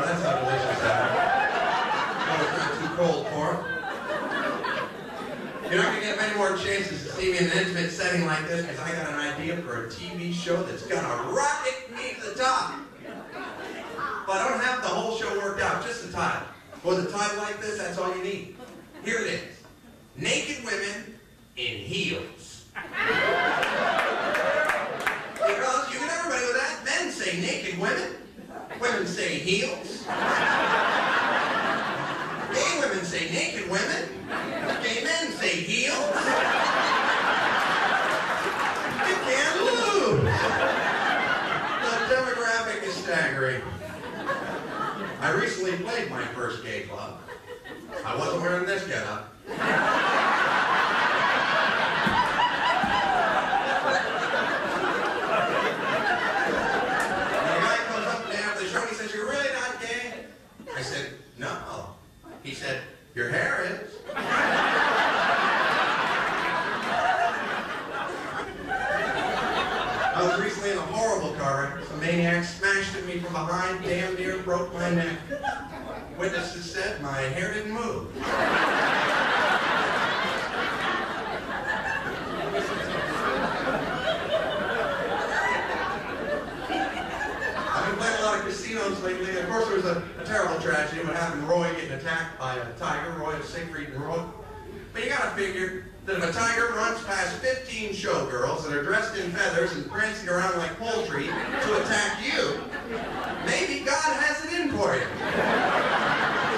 that's how delicious that is. Oh, it's not too cold for him. You're not going to get many more chances to see me in an intimate setting like this because I got an idea for a TV show that's going to rocket me to the top. But I don't have the whole show worked out, just the title. With a title like this, that's all you need. Here it is. Naked Women in Heels. Because you get everybody with that. Men say naked women. Women say heels. Gay women say naked women. Gay men say heels. You can't lose. The demographic is staggering. I recently played my first gay club. I wasn't wearing this getup. The guy comes up to me after the show and he says, "You're really not gay?" I said, "No." He said, "Your hair is." I was recently in a horrible car wreck. Some maniac smashed at me from behind, damn near broke my neck. Witnesses said my hair didn't move. I've been playing a lot of casinos lately. Of course, there was a terrible tragedy what happened to Roy getting attacked by a tiger. Roy was Siegfried and Roy. But you gotta figure that if a tiger runs past 15 showgirls that are dressed in feathers and prancing around like poultry to attack you, maybe God has it in for you.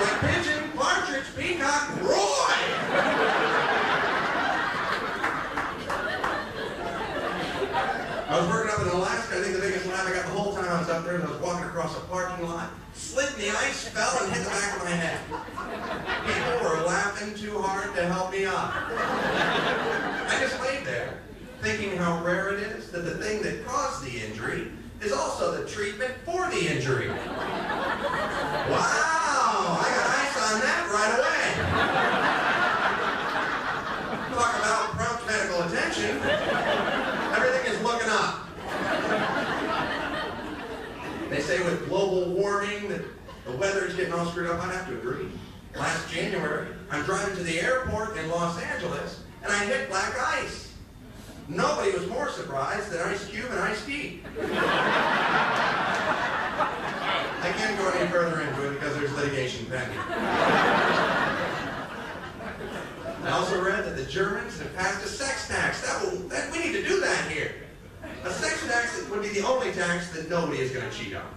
Like pigeon, partridge, peacock, Roy! I was working up in Alaska. I think the biggest laugh I got the whole time I was up there, and I was walking across a parking lot, slid in the ice, fell, and hit the back of my head. People were laughing too hard to help me up. I just laid there, thinking how rare it is that the thing that caused the injury is also the treatment for the injury. Wow, I got ice on that right away. Talk about prompt medical attention. Everything is looking up. They say with global warming that the weather is getting all screwed up. I'd have to agree. Last January, I'm driving to the airport in Los Angeles, and I hit black ice. Nobody was more surprised than Ice Cube and Ice-T. I can't go any further into it because there's litigation pending. I also read that the Germans have passed a sex tax. We need to do that here. A sex tax would be the only tax that nobody is going to cheat on.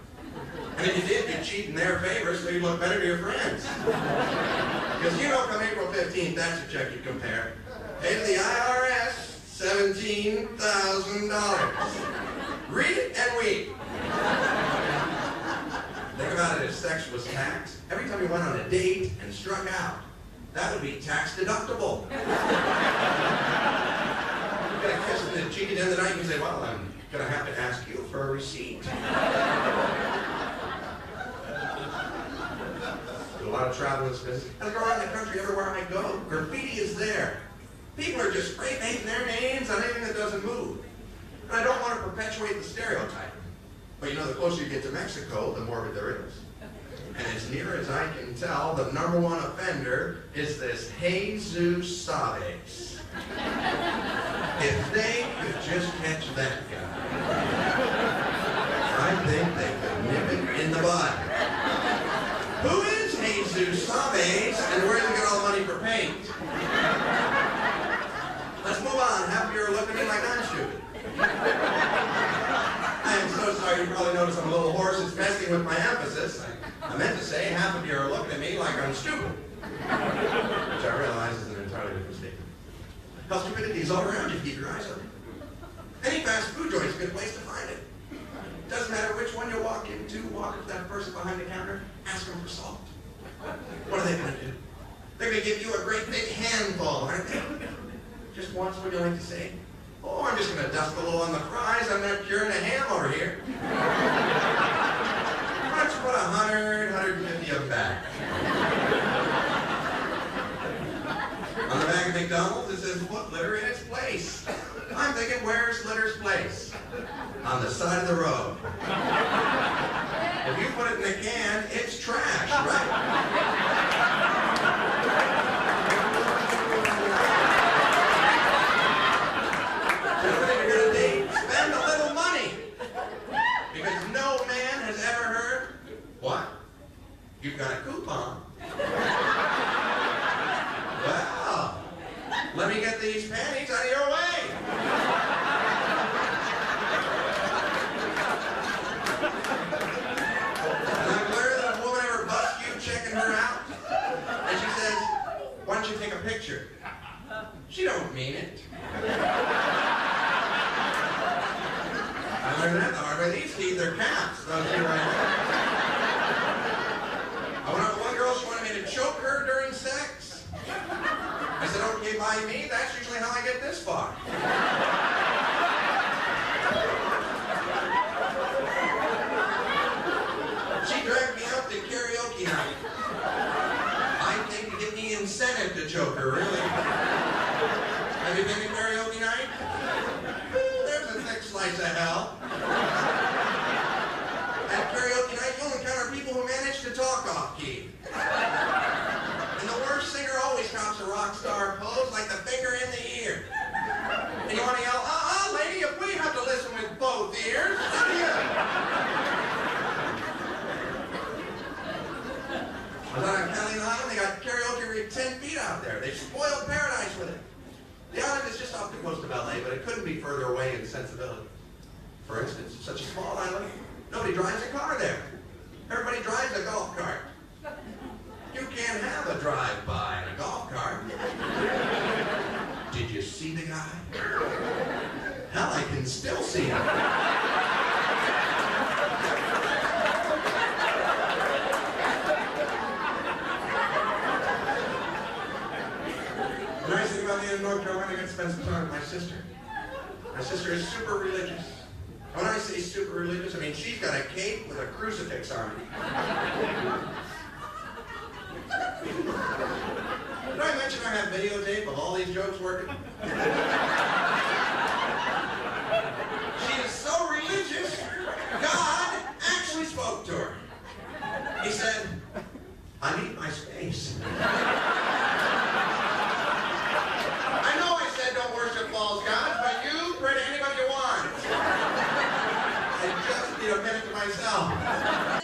And if you did, you'd cheat in their favor so you'd look better to your friends. Because you know, come April 15th, that's a check you compare. Pay to the IRS $17,000. Read it and weep. Think about it as sex was taxed. Every time you went on a date and struck out, that would be tax deductible. You get a kiss and then cheat at the end of the night, you say, "Well, I'm going to have to ask you for a receipt." Do a lot of travel in this business. I go around the country, everywhere I go, graffiti is there. People are just spray painting their names on anything that doesn't move. And I don't want to perpetuate the stereotype. But you know, the closer you get to Mexico, the more there is. And as near as I can tell, the #1 offender is this Jesus Saves. If they could just catch that guy, I think they could nip it in the bud. Who is Jesus Saves, and where does he get all the money for paint? Let's move on. Half of you are looking at me like I'm stupid. I am so sorry. You probably noticed I'm a little hoarse. It's messing with my emphasis. I meant to say half of you are looking at me like I'm stupid. Which I realize is an entirely different statement. How stupidity is all around you. Keep your eyes open. Any fast food joint is a good place to find it. Doesn't matter which one you walk into, walk up to that person behind the counter, ask them for salt. What are they going to do? They're going to give you a great big handful, aren't they? Just once, would you like to say, "Oh, I'm just going to dust a little on the fries. I'm not curing a ham over here." Why don't you put 100, 150 of them back? On the back of McDonald's, it says, "Put litter in its place." I'm thinking, where's litter's place? On the side of the road. If you put it in a can, it's You've got a coupon. Well, let me get these panties out of your way. And I'm clear that a woman ever busts you checking her out. And she says, why don't you take a picture? She don't mean it. I learned that the hard way. These teeth are cats. Those two right there. I went up with one girl, she wanted me to choke her during sex. I said, okay, by me, that's usually how I get this far. She dragged me out to karaoke night. I think to give me incentive to choke her, really. Have you been to karaoke night? There's a thick slice of hell. At karaoke night, you only encounter people who manage to talk off key. And the worst singer always cops a rock star pose like the finger in the ear. And you want to yell, lady, if we have to listen with both ears, so do you. I was on a County Island, they got karaoke rig 10 feet out there. They spoiled paradise with it. The island is just off the coast of LA, but it couldn't be further away in sensibility. For instance, such a small island, nobody drives a car there. Everybody drives a golf cart. You can't have a drive-by in a golf cart. Did you see the guy? Hell, I can still see him. The nice thing about being in North Carolina, I get to spend some time with my sister. My sister is super religious. When I say super religious, I mean she's got a cape with a crucifix on it. Did I mention I have videotape of all these jokes working? She is so religious, God actually spoke to her. He said, I need my space. I know I said don't worship false gods, but you pray to anybody you want. I just need a minute to myself.